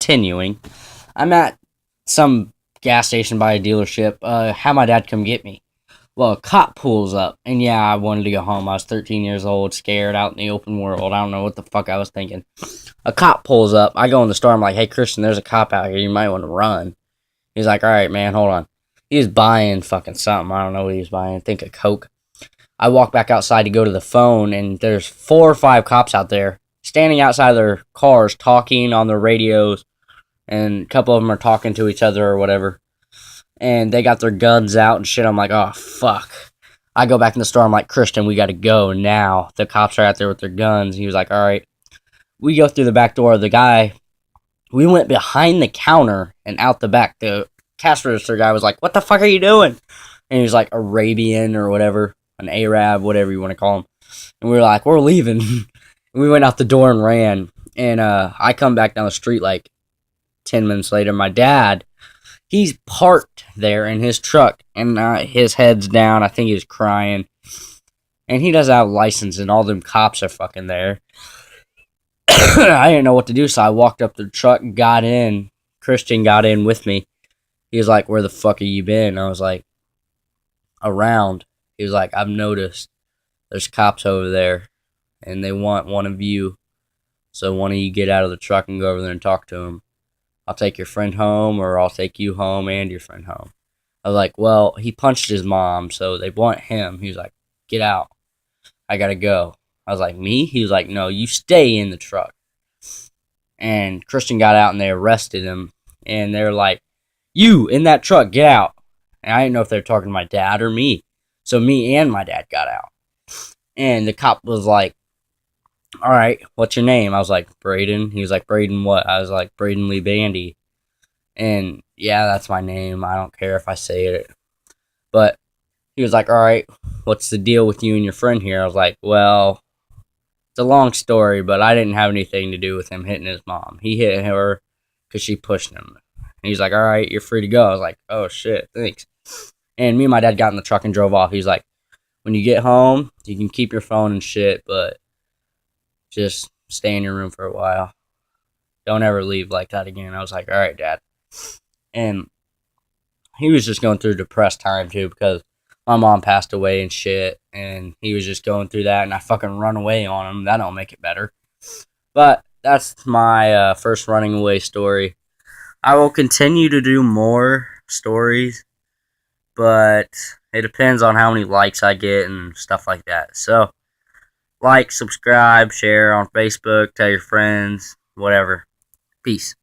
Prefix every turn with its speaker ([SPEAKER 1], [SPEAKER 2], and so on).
[SPEAKER 1] continuing, I'm at some gas station by a dealership. Have my dad come get me. Well, a cop pulls up, and yeah, I wanted to go home. I was 13 years old, scared, out in the open world. I don't know what the fuck I was thinking. A cop pulls up. I go in the store. I'm like, hey, Christian, there's a cop out here. You might want to run. He's like, all right, man, hold on. He was buying fucking something. I don't know what he was buying. I think a Coke. I walk back outside to go to the phone, and there's 4 or 5 cops out there standing outside of their cars talking on their radios, and a couple of them are talking to each other or whatever. And they got their guns out and shit. I'm like, oh, fuck. I go back in the store. I'm like, Christian, we got to go now. The cops are out there with their guns. He was like, all right. We go through the back door. The guy, we went behind the counter and out the back. The cash register guy was like, what the fuck are you doing? And he was like Arabian or whatever, an Arab, whatever you want to call him. And we were like, we're leaving. And we went out the door and ran. And I come back down the street like 10 minutes later. My dad, he's parked there in his truck, and his head's down. I think he's crying. And he doesn't have a license, and all them cops are fucking there. I didn't know what to do, so I walked up to the truck and got in. Christian got in with me. He was like, where the fuck have you been? I was like, around. He was like, I've noticed there's cops over there, and they want one of you. So one of you get out of the truck and go over there and talk to them. I'll take your friend home, or I'll take you home and your friend home. I was like, well, he punched his mom, so they want him. He was like, get out. I gotta go. I was like, me? He was like, no, you stay in the truck. And Christian got out, and they arrested him. And they're like, you, in that truck, get out. And I didn't know if they were talking to my dad or me. So me and my dad got out. And the cop was like, all right, what's your name? I was like, Braden. He was like, Braden what? I was like, Braden Lee Bandy. And yeah, that's my name. I don't care if I say it. But he was like, all right, what's the deal with you and your friend here? I was like, well, it's a long story, but I didn't have anything to do with him hitting his mom. He hit her because she pushed him. And he's like, all right, you're free to go. I was like, oh shit, thanks. And me and my dad got in the truck and drove off. He's like, when you get home, you can keep your phone and shit, but just stay in your room for a while. Don't ever leave like that again. I was like, all right, Dad. And he was just going through a depressed time, too, because my mom passed away and shit, and he was just going through that, and I fucking run away on him. That don't make it better. But that's my first running away story. I will continue to do more stories, but it depends on how many likes I get and stuff like that. So, like, subscribe, share on Facebook, tell your friends, whatever. Peace.